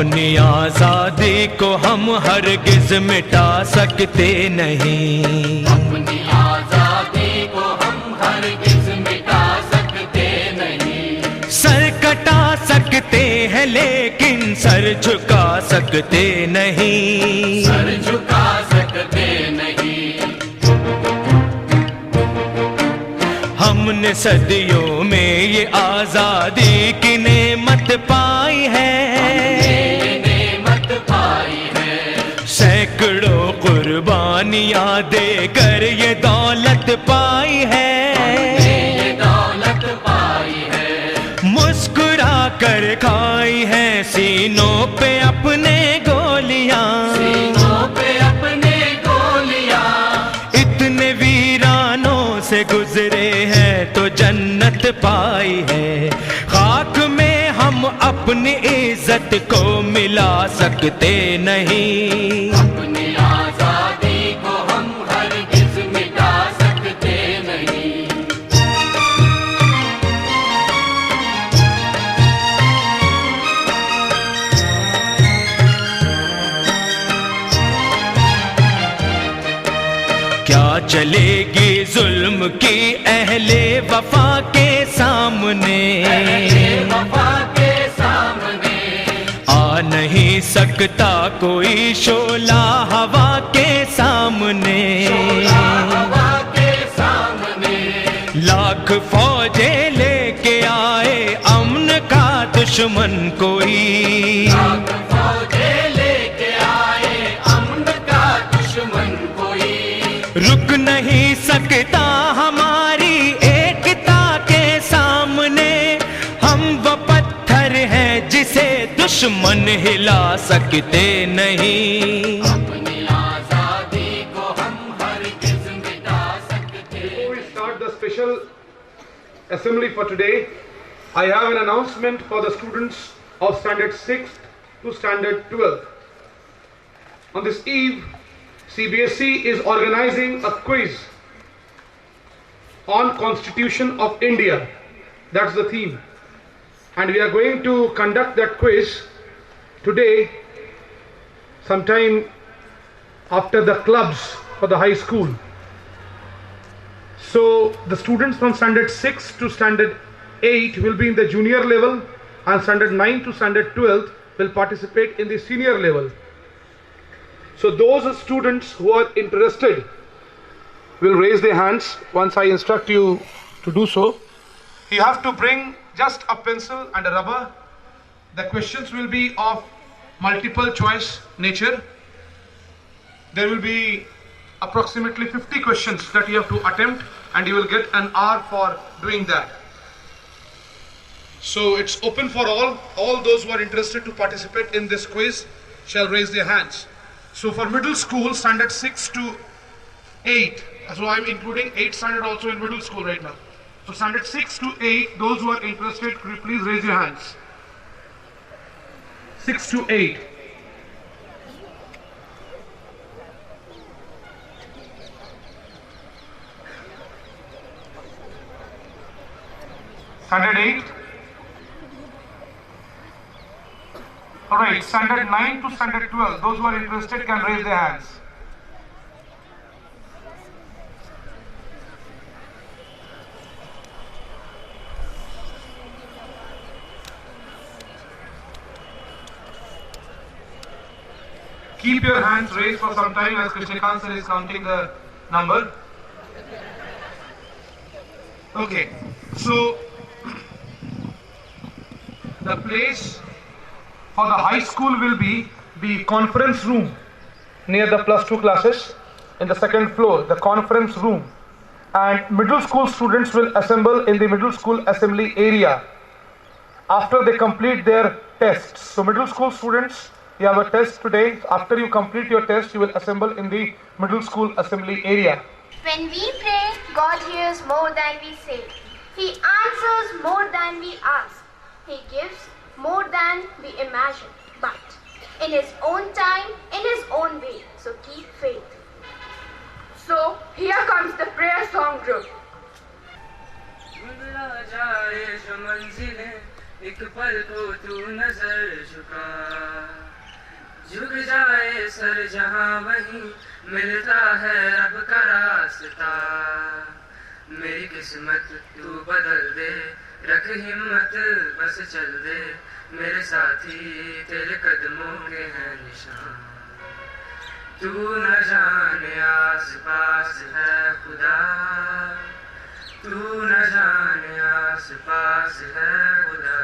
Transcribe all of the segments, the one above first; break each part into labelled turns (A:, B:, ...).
A: अपनी आजादी को हम हरगिज मिटा सकते नहीं।
B: अपनी आजादी को हम हरगिज मिटा सकते नहीं।
A: सर कटा सकते हैं लेकिन सर झुका सकते नहीं।
B: सर झुका सकते नहीं।
A: हमने सदियों में ये आजादी की नेमत पाई है। सैकड़ों कुर्बानियां देकर ये दौलत पाई है।
B: ये दौलत पाई है।
A: मुस्कुरा कर खाई है सीनों पे अपने गोलियां।
B: सीनों पे अपने गोलियां।
A: इतने वीरानों से गुजरे हैं तो जन्नत पाई है। खाक में हम अपनी इज्जत को मिला सकते नहीं।
B: अपनी आजादी को हम हरगिज मिटा सकते नहीं।
A: क्या चलेगी जुल्म की अहले वफा के सामने।
B: वफा के सामने
A: आ नहीं सकता कोई शोला हवा के सामने।
B: हवा के सामने
A: लाख फौजें लेके आए अमन का दुश्मन कोई।
B: फौजें लेके आए अमन का दुश्मन कोई।
A: रुक नहीं सकता हमारी एकता के सामने। हम वो पत्थर हैं जिसे दुश्मन हिला सकते नहीं।
B: अपनी आजादी को हम हरगिज मिटा सकते।
C: Before we start the special assembly for today, I have an announcement for the students of standard 6th to standard 12th. On this eve, CBSE is organizing a quiz on Constitution of India. That's the theme. And we are going to conduct that quiz today sometime after the clubs for the high school. So the students from standard 6 to standard 8 will be in the junior level, and standard 9 to standard 12 will participate in the senior level. So those students who are interested will raise their hands once I instruct you to do so. You have to bring just a pencil and a rubber. The questions will be of multiple choice nature. There will be approximately 50 questions that you have to attempt, and you will get an hour for doing that. So it's open for all. All those who are interested to participate in this quiz shall raise their hands. So for middle school, standard 6 to 8, so I'm including 8th standard also in middle school right now. So standard 6 to 8, those who are interested, could you please raise your hands. 6 to 8. Standard 8. Alright, standard 9 to standard 12, those who are interested can raise their hands. Keep your hands raised for some time as Krishnakant sir is counting the number. Okay, so the place for the high school will be the conference room near the +2 classes in the second floor, the conference room. And middle school students will assemble in the middle school assembly area after they complete their tests. So middle school students, you have a test today. After you complete your test, you will assemble in the middle school assembly area.
D: When we pray, God hears more than we say. He answers more than we ask. He gives more than we imagine. But in His own time, in His own way. So keep faith.
E: So here comes the prayer song group.
F: एक पल को तू नजर झुका, झुक जाए sir जहां वहीं मिलता है रब का रास्ता। मेरी किस्मत तू बदल दे, रख हिम्मत बस चल दे, मेरे साथी तेरे कदमों के हैं निशान। तू न जाने आस पास है खुदा, तू न जाने आस पास है खुदा,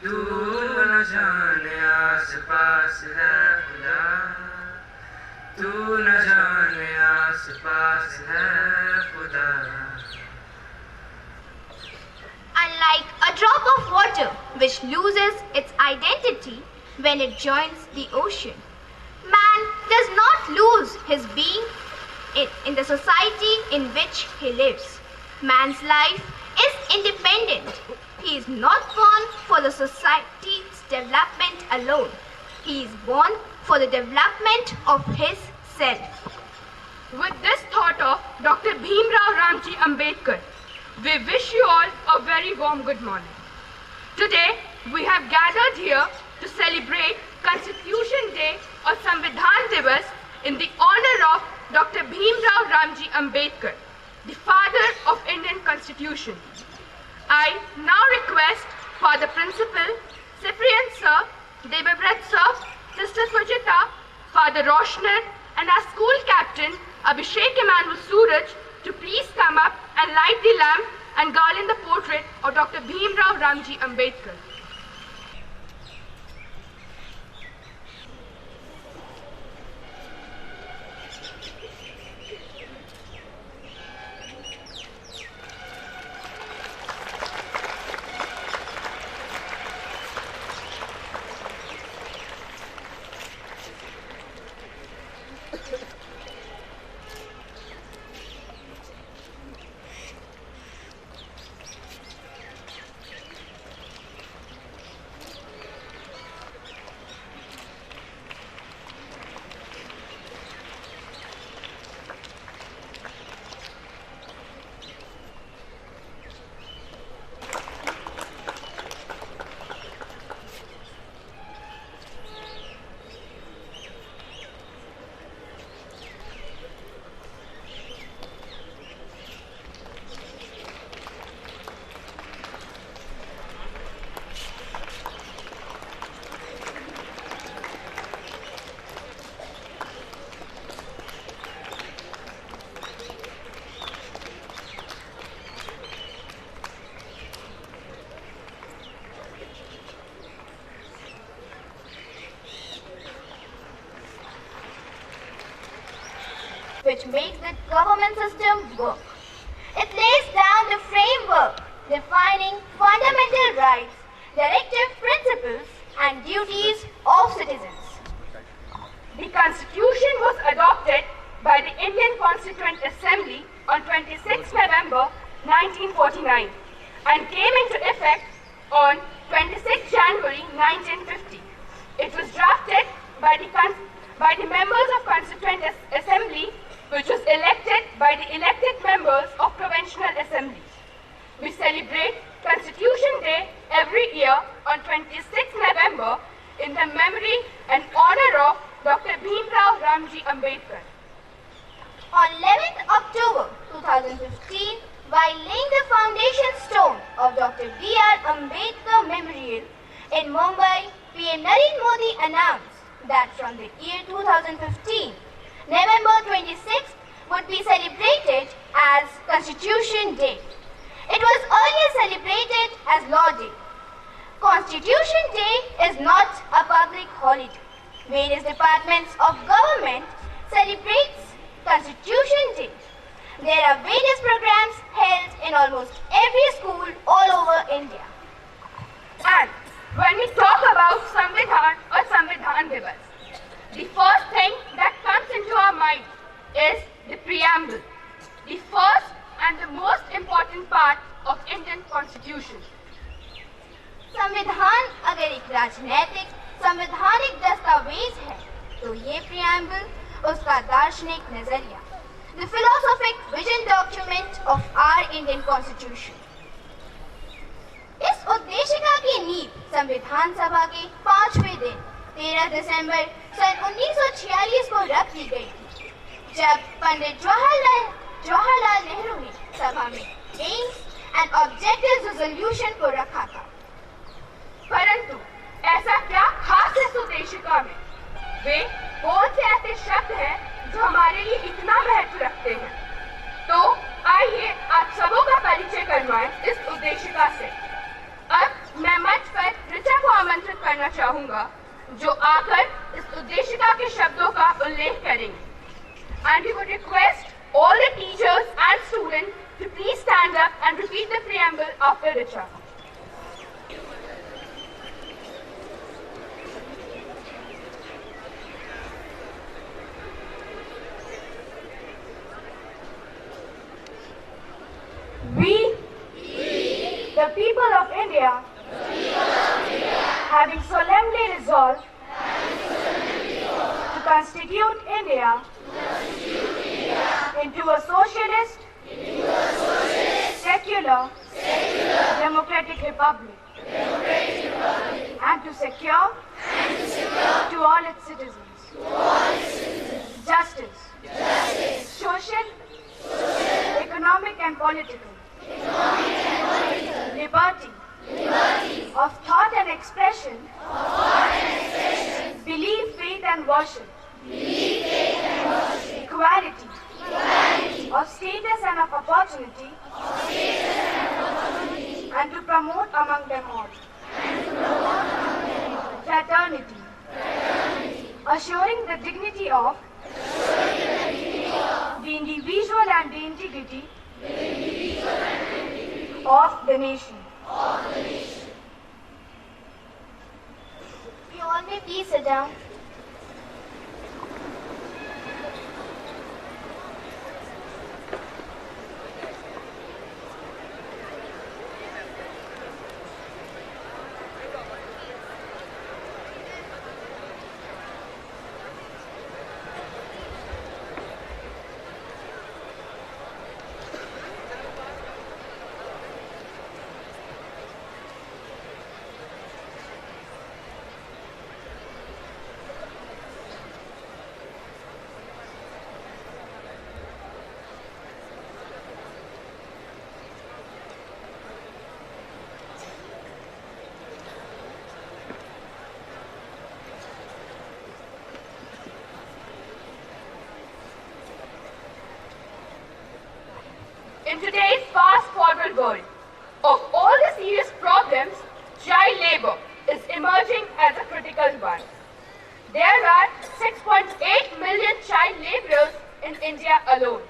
F: तू न जाने आस पास है खुदा, तू न जाने आस पास है खुदा।
D: Unlike a drop of water which loses its identity when it joins the ocean, man does not lose his being in the society in which he lives. Man's life is independent. He is not born for the society's development alone. He is born for the development of his self.
E: With this thought of Dr. Bhimrao Ramji Ambedkar, we wish you all a very warm good morning. Today, we have gathered here to celebrate Constitution Day or Samvidhan Divas in the honor of Dr. Bhimrao Ramji Ambedkar, the father of Indian Constitution. I now request Father Principal, Cyprian Sir, Devabrat Sir, Sister Sujita, Father Roshner and our school captain Abhishek Emmanuel Suraj to please come up and light the lamp and garland the portrait of Dr. Bhimrao Ramji Ambedkar.
D: Which makes the government system work. It lays down the framework defining fundamental rights, directive principles and duties of citizens.
E: The Constitution was adopted by the Indian Constituent Assembly on 26 November 1949 and came into effect on 26 January 1950. It was drafted by the members of Constituent Assembly, which was elected by the elected members of provincial assemblies. We celebrate Constitution Day every year on 26 November in the memory and honor of Dr. Bhimrao Ramji Ambedkar.
D: On 11th October 2015, while laying the foundation stone of Dr. B.R. Ambedkar Memorial in Mumbai, PM Narendra Modi announced that from the year 2015, November 26th would be celebrated as Constitution Day. It was earlier celebrated as Law Day. Constitution Day is not a public holiday. Various departments of government celebrate Constitution Day. There are various programs held in almost every school all over India.
E: And when we talk about Samvidhan or Samvidhan Divas, the first thing that comes into our mind is the preamble, the first and the most important part of Indian Constitution.
D: संविधान अगर एक राजनीतिक संवैधानिक दस्तावेज है तो ये preamble उसका दार्शनिक नजरिया, the philosophic vision document of our Indian Constitution. इस उद्देशिका की नींव संविधान सभा के 5वें दिन 13 दिसंबर सन 1946 को रख दी गई थी, जब पंडित जवाहरलाल नेहरू ने सभा में एम्स एंड ऑब्जेक्टिव्स रेजोल्यूशन को रखा था।
E: परंतु ऐसा क्या खास है इस उद्देशिका में? वे कौन से ऐसे शब्द हैं जो हमारे लिए इतना महत्व रखते हैं? तो आइए आप सबों का परिचय करवाएं इस उद्देशिका से। अब मैं मंच पर ऋचा को आमंत्रित करना चाहूंगा, जो आकर इस उद्देशिका के शब्दों का उल्लेख करेंगे। And we would request all the teachers and students to please stand up and repeat the preamble after Richa. We, the people of India, having solemnly resolved to constitute India into a socialist, secular, democratic republic, and to secure to all its citizens justice, social, economic and political, liberty of thought and expression, belief, faith and worship, equality of status and of opportunity, and to promote among them all fraternity, assuring the dignity of the individual and the integrity of the nation.
D: You all may please sit down.
E: In today's fast-forward world, of all the serious problems, child labor is emerging as a critical one. There are 6.8 million child laborers in India alone.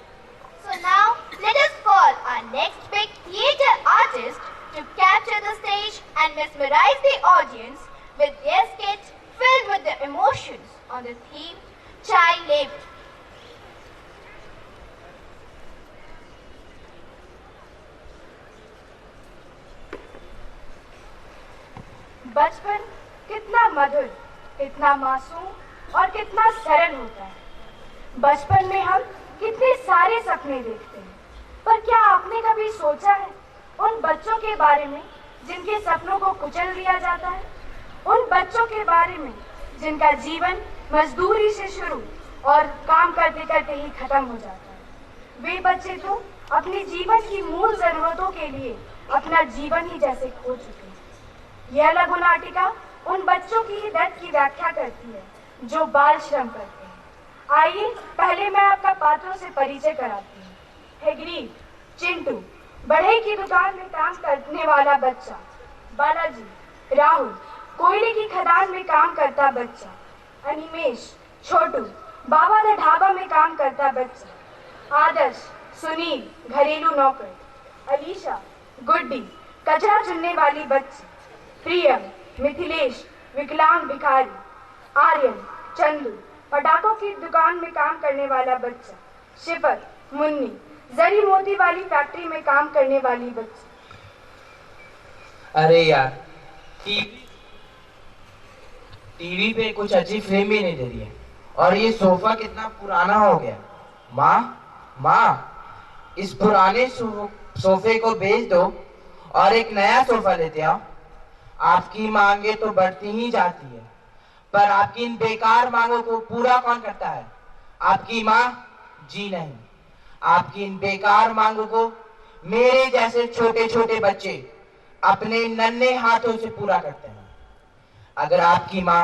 D: So now, let us call our next big theatre artist to capture the stage and mesmerize the audience with their skit filled with the emotions on the theme child labor.
E: बचपन कितना मधुर, कितना मासूम और कितना सरल होता है। बचपन में हम कितने सारे सपने देखते हैं, पर क्या आपने कभी सोचा है उन बच्चों के बारे में जिनके सपनों को कुचल दिया जाता है? उन बच्चों के बारे में जिनका जीवन मजदूरी से शुरू और काम करते करते ही खत्म हो जाता है। वे बच्चे तो अपने जीवन की मूल जरूरतों के लिए अपना जीवन ही जैसे खो चुके हैं। यह लघु नाटिका उन बच्चों की ही दर्द की व्याख्या करती है जो बाल श्रम करते हैं। आइए पहले मैं आपका पात्रों से परिचय कराती हूँ। हेगरी, चिंटू, बढ़ई की दुकान में काम करने वाला बच्चा। बालाजी, राहुल, कोयले की खदान में काम करता बच्चा। अनिमेश, छोटू, बाबा द ढाबा में काम करता बच्चा। आदर्श, सुनील, घरेलू नौकर। अलीशा, गुड्डी, कचरा चुनने वाली बच्ची। प्रियम, मिथिलेश, विकलांग भिखारी। आर्यन, चंदू, पटाखों की दुकान में काम करने वाला बच्चा। शिफर, मुन्नी, जरी मोती वाली फैक्ट्री में काम करने वाली बच्ची।
G: अरे यार, टीवी पे कुछ अच्छी फिल्म ही नहीं दे रही है और ये सोफा कितना पुराना हो गया। माँ, इस पुराने सोफे को बेच दो और एक नया सोफा लेते आओ। आपकी मांगे तो बढ़ती ही जाती है, पर आपकी इन बेकार मांगों को पूरा कौन करता है? आपकी माँ? जी नहीं। आपकी इन बेकार मांगों को मेरे जैसे छोटे छोटे बच्चे अपने नन्हे हाथों से पूरा करते हैं। अगर आपकी माँ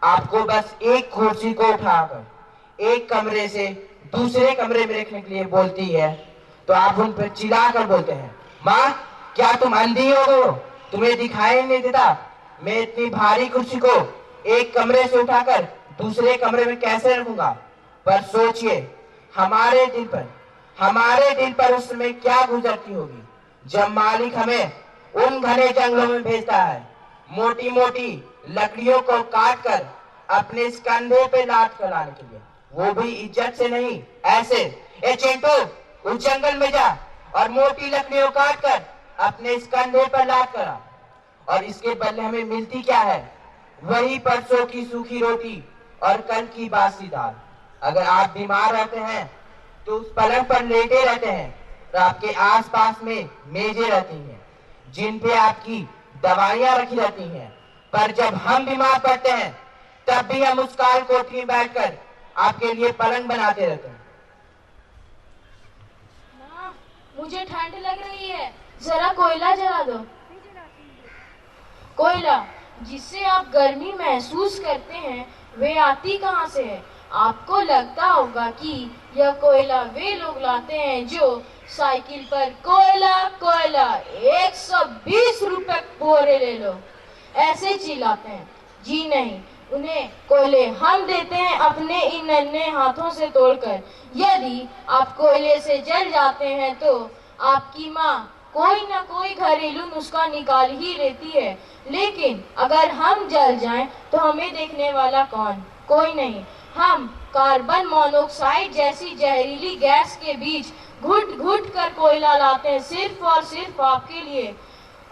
G: आपको बस एक कुर्सी को उठाकर एक कमरे से दूसरे कमरे में रखने के लिए बोलती है तो आप उन पर चिल्ला कर बोलते हैं, माँ क्या तुम अंधी हो गए हो? तुम्हें दिखाई नहीं देता मैं इतनी भारी कुर्सी को एक कमरे से उठाकर दूसरे कमरे में कैसे रखूंगा? पर सोचिए हमारे दिल पर उस समय क्या गुजरती होगी जब मालिक हमें उन घने जंगलों में भेजता है, मोटी मोटी लकड़ियों को काट कर अपने इस कंधे पे लाद कर लाने के लिए, वो भी इज्जत से नहीं, ऐसे, ए चिंटू उस जंगल में जा और मोटी लकड़ियों काट कर अपने इस कंधे पर लाद कर आ। और इसके बदले हमें मिलती क्या है? वही परसों की सूखी रोटी और कल की बासी दाल। अगर आप बीमार रहते हैं तो उस पलंग पर लेटे रहते हैं तो आपके आसपास में मेजें रहती हैं जिन पे आपकी दवाइयां रखी रहती हैं, पर जब हम बीमार पड़ते हैं तब भी हम उस काल कोठरी में बैठकर आपके लिए पलंग बनाते रहते हैं।
H: माँ, मुझे ठंड लग रही है, जरा कोयला जला दो। कोयला जिससे आप गर्मी महसूस करते हैं वे आती कहाँ से है? आपको लगता होगा कि यह कोयला वे लोग लाते हैं जो साइकिल पर कोयला कोयला 120 रुपए बोरे ले लो ऐसे चिल्लाते हैं। जी नहीं, उन्हें कोयले हम देते हैं अपने इन नन्हे हाथों से तोड़कर। यदि आप कोयले से जल जाते हैं तो आपकी माँ कोई ना कोई घरेलू नुस्खा निकाल ही लेती है, लेकिन अगर हम जल जाएं तो हमें देखने वाला कौन? कोई नहीं। हम कार्बन मोनोऑक्साइड जैसी जहरीली गैस के बीच घुट घुट कर कोयला लाते हैं सिर्फ और सिर्फ आपके लिए।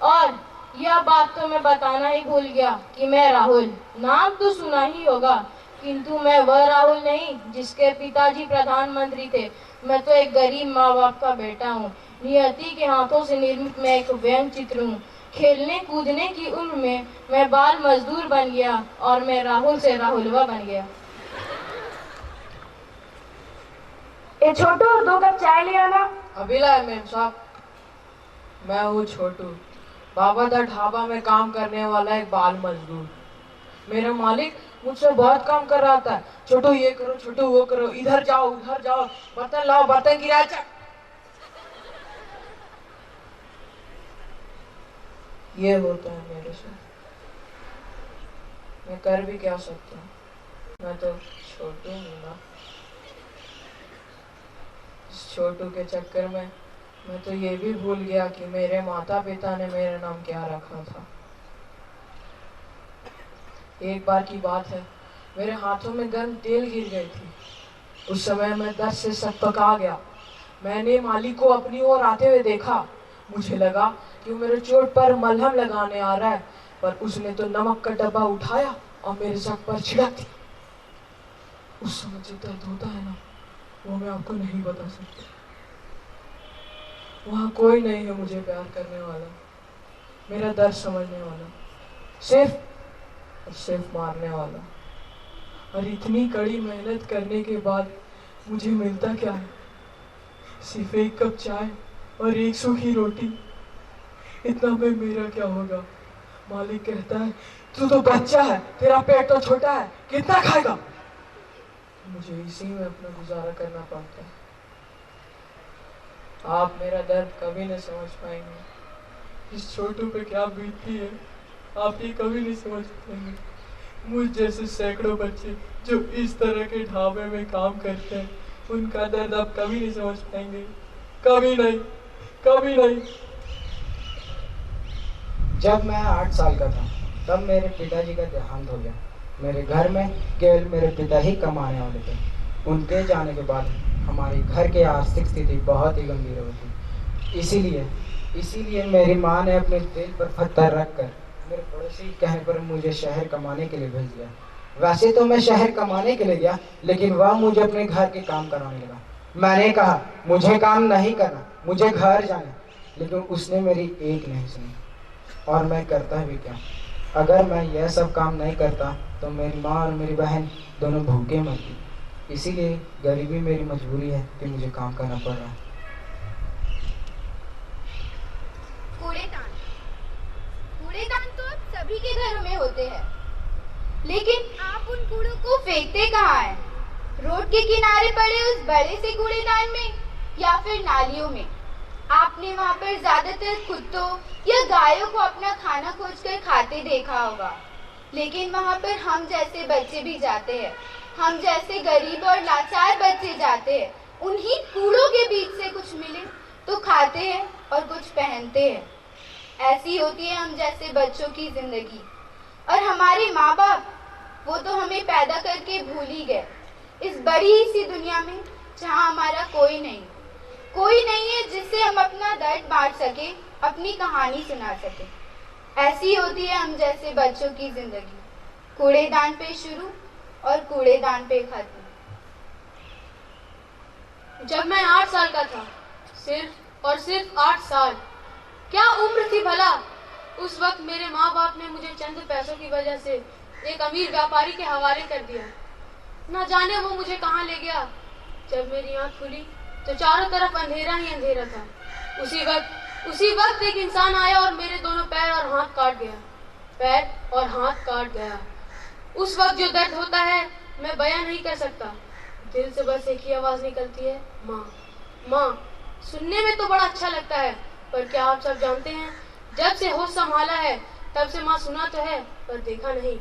H: और यह बात तो मैं बताना ही भूल गया कि मैं राहुल, नाम तो सुना ही होगा, किंतु मैं वह राहुल नहीं जिसके पिताजी प्रधानमंत्री थे। मैं तो एक गरीब माँ बाप का बेटा हूँ। नियति के हाथों से निर्मित मैं एक व्यंग चित्र हूँ। खेलने कूदने की उम्र में मैं बाल मजदूर बन गया और मैं राहुल से राहुलवा बन गया।
E: ए छोटू, 2 कप चाय ले आना।
I: अभी लाए मेम साहब। मैं हूँ छोटू, बाबा दा ढाबा में काम करने वाला एक बाल मजदूर। मेरा मालिक मुझसे बहुत काम कर रहा था। छोटू ये करो, छोटू वो करो, इधर जाओ उधर जाओ, बर्तन लाओ बर्तन गिरा चक। ये होता है मेरे से। मैं कर भी क्या सकता हूँ, मैं तो छोटू हूँ ना। इस छोटू के चक्कर में मैं तो ये भी भूल गया कि मेरे माता पिता ने मेरा नाम क्या रखा था। एक बार की बात है, मेरे हाथों में गर्म तेल गिर गई थी। उस समय मैं दर्द से सकपका गया। मैंने मालिक को अपनी ओर आते हुए देखा। मुझे लगा कि वो मेरे चोट पर मलहम लगाने आ रहा है, पर उसने तो नमक का डब्बा उठाया और मेरे सर पर छिड़क दिया। उस समय जो दर्द होता है ना, वो मैं आपको नहीं बता सकती। वहाँ कोई नहीं है मुझे प्यार करने वाला, मेरा दर्द समझने वाला, सिर्फ और सिर्फ मारने वाला। और इतनी कड़ी मेहनत करने के बाद मुझे मिलता क्या है? सिर्फ 1 कप चाय और 1 सूखी रोटी। इतना में मेरा क्या होगा? मालिक कहता है तू तो बच्चा है, तेरा पेट तो छोटा है, कितना खाएगा? मुझे इसी में अपना गुजारा करना पड़ता है। आप मेरा दर्द कभी नहीं समझ पाएंगे। इस छोटू पे क्या बीतती है आप ये कभी नहीं समझ पाएंगे। मुझ जैसे सैकड़ों बच्चे जो इस तरह के ढाबे में काम करते हैं, उनका दर्द आप कभी नहीं समझ पाएंगे। कभी नहीं, कभी नहीं।
G: जब मैं 8 साल का था तब मेरे पिताजी का देहांत हो गया। मेरे घर में केवल मेरे पिता ही कमाने वाले थे। उनके जाने के बाद हमारे घर की आर्थिक स्थिति बहुत ही गंभीर हो गई। इसीलिए मेरी माँ ने अपने दिल पर पत्थर रखकर मेरे पड़ोसी के कहने पर मुझे शहर कमाने के लिए भेज दिया। वैसे तो मैं शहर कमाने के लिए गया, लेकिन वह मुझे अपने घर के काम कराने लगा। मैंने कहा मुझे काम नहीं करना, मुझे घर जाना, लेकिन उसने मेरी एक नहीं सुनी। और मैं करता भी क्या। अगर मैं यह सब काम नहीं करता तो मेरी माँ और मेरी बहन दोनों भूखे मरती। इसीलिए गरीबी मेरी मजबूरी है कि मुझे काम करना पड़ रहा है।
D: कूड़ेदान। कूड़ेदान तो सभी के घरों में होते हैं, लेकिन आप उन कूड़ों को फेंकते कहाँ हैं? रोड के किनारे पड़े उस बड़े से कूड़ेदान में या फिर नालियों में? आपने वहाँ पर ज्यादातर कुत्तों या गायों को अपना खाना खोजकर खाते देखा होगा, लेकिन वहाँ पर हम जैसे बच्चे भी जाते हैं। हम जैसे गरीब और लाचार बच्चे जाते हैं। उन्हीं कूड़ों के बीच से कुछ मिले तो खाते हैं और कुछ पहनते हैं। ऐसी होती है हम जैसे बच्चों की जिंदगी। और हमारे माँ बाप, वो तो हमें पैदा करके भूल ही गए इस बड़ी सी दुनिया में जहाँ हमारा कोई नहीं है जिससे हम अपना दर्द बांट सके, अपनी कहानी सुना सके। ऐसी होती है हम जैसे बच्चों की जिंदगी, कूड़ेदान पे शुरू और कूड़ेदान पे खत्म।
H: जब मैं 8 साल का था, सिर्फ और सिर्फ 8 साल, क्या उम्र थी भला। उस वक्त मेरे माँ बाप ने मुझे चंद पैसों की वजह से एक अमीर व्यापारी के हवाले कर दिया। न जाने वो मुझे कहाँ ले गया। जब मेरी आँख खुली तो चारों तरफ अंधेरा ही अंधेरा था। उसी वक्त एक इंसान आया और मेरे दोनों पैर और हाथ काट गया। उस वक्त जो दर्द होता है मैं बयां नहीं कर सकता। दिल से बस एक ही आवाज निकलती है, माँ माँ। सुनने में तो बड़ा अच्छा लगता है, पर क्या आप सब जानते हैं, जब से होश संभाला है तब से माँ सुना तो है पर देखा नहीं।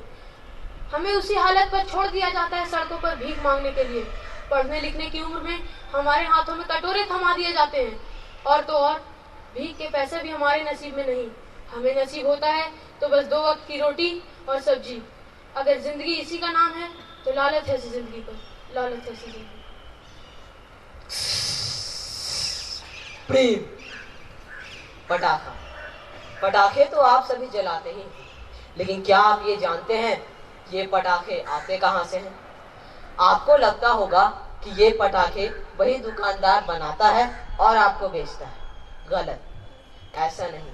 H: हमें उसी हालत पर छोड़ दिया जाता है, सड़कों पर भीख मांगने के लिए। पढ़ने लिखने की उम्र में हमारे हाथों में कटोरे थमा दिए जाते हैं, और तो और भीख के पैसे भी हमारे नसीब में नहीं। हमें नसीब होता है तो बस 2 वक्त की रोटी और सब्जी। अगर जिंदगी इसी का नाम है तो लालच है जिंदगी पर, लालच है जिंदगी।
J: प्रेम, पटाखे तो आप सभी जलाते ही, लेकिन क्या आप ये जानते हैं ये पटाखे आते कहाँ से हैं? आपको लगता होगा कि ये पटाखे वही दुकानदार बनाता है और आपको बेचता है। गलत, ऐसा नहीं।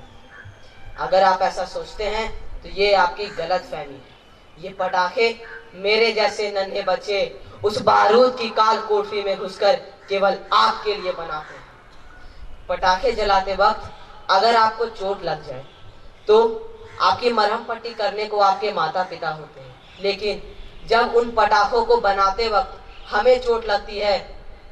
J: अगर आप ऐसा सोचते हैं तो ये आपकी गलत फहमी है। ये पटाखे मेरे जैसे नन्हे बच्चे उस बारूद की काल कोठरी में घुसकर केवल आपके लिए बनाते हैं। पटाखे जलाते वक्त अगर आपको चोट लग जाए तो आपकी मरहम पट्टी करने को आपके माता पिता होते हैं, लेकिन जब उन पटाखों को बनाते वक्त हमें चोट लगती है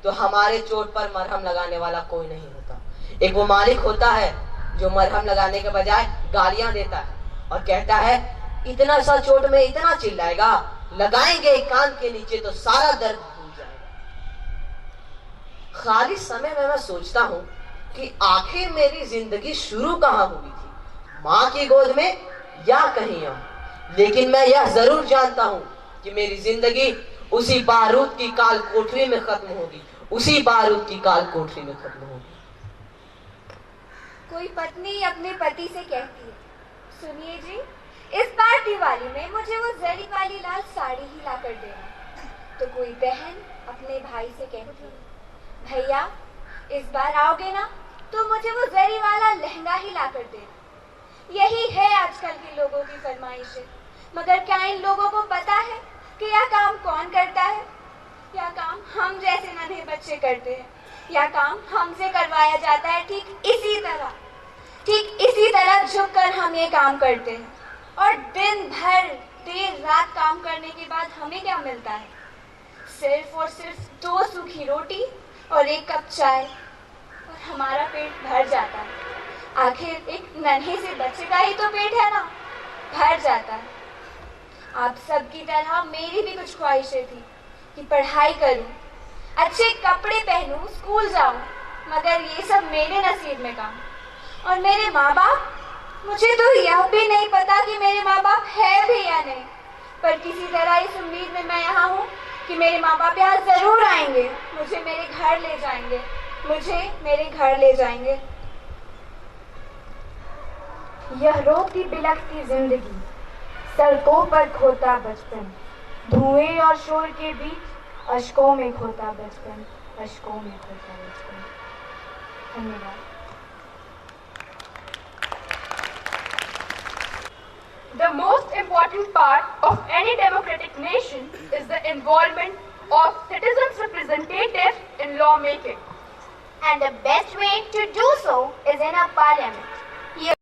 J: तो हमारे चोट पर मरहम लगाने वाला कोई नहीं होता। एक वो मालिक होता है जो मरहम लगाने के बजाय गालियां देता है और कहता है, इतना सा चोट में इतना चिल्लाएगा, लगाएंगे कान के नीचे तो सारा दर्द भूल जाएगा। खाली समय में मैं सोचता हूँ कि आखिर मेरी जिंदगी शुरू कहाँ हुई थी, माँ की गोद में या कहीं और। लेकिन मैं यह जरूर जानता हूँ कि मेरी जिंदगी उसी बारूद की काल कोठरी में खत्म होगी, उसी बारूद की काल कोठरी में खत्म होगी।
D: कोई पत्नी अपने पति से कहती है, सुनिए जी, इस बार दिवाली में मुझे वो जरी वाली लाल साड़ी ही ला कर देना। तो कोई बहन अपने भाई से कहती है, भैया इस बार आओगे ना तो मुझे वो जरी वाला लहंगा ही ला कर देना। यही है आजकल के लोगों की फरमाइशें। मगर क्या इन लोगों को पता है कि यह काम कौन करता है? यह काम हम जैसे नन्हे बच्चे करते हैं। यह काम हमसे करवाया जाता है। ठीक इसी तरह झुककर हम ये काम करते हैं, और दिन भर देर रात काम करने के बाद हमें क्या मिलता है? सिर्फ और सिर्फ 2 सूखी रोटी और 1 कप चाय, और हमारा पेट भर जाता है। आखिर एक नन्हे से बच्चे का ही तो पेट है ना, भर जाता है। आप सबकी तरह मेरी भी कुछ ख्वाहिशें थी कि पढ़ाई करूं, अच्छे कपड़े पहनूं, स्कूल जाऊं, मगर ये सब मेरे नसीब में काम। और मेरे माँ बाप, मुझे तो यह भी नहीं पता कि मेरे माँ बाप है भी या नहीं, पर किसी तरह इस उम्मीद में मैं यहाँ हूँ कि मेरे माँ बाप यहाँ जरूर आएंगे, मुझे मेरे घर ले जाएंगे।
K: यह रोती बिलखती जिंदगी, सड़कों पर खोता बचपन, धुएं और शोर के बीच अश्कों में खोता बचपन। धन्यवाद।
E: important part of any democratic nation is the involvement of citizens' representatives in lawmaking.
D: And the best way to do so is in a parliament.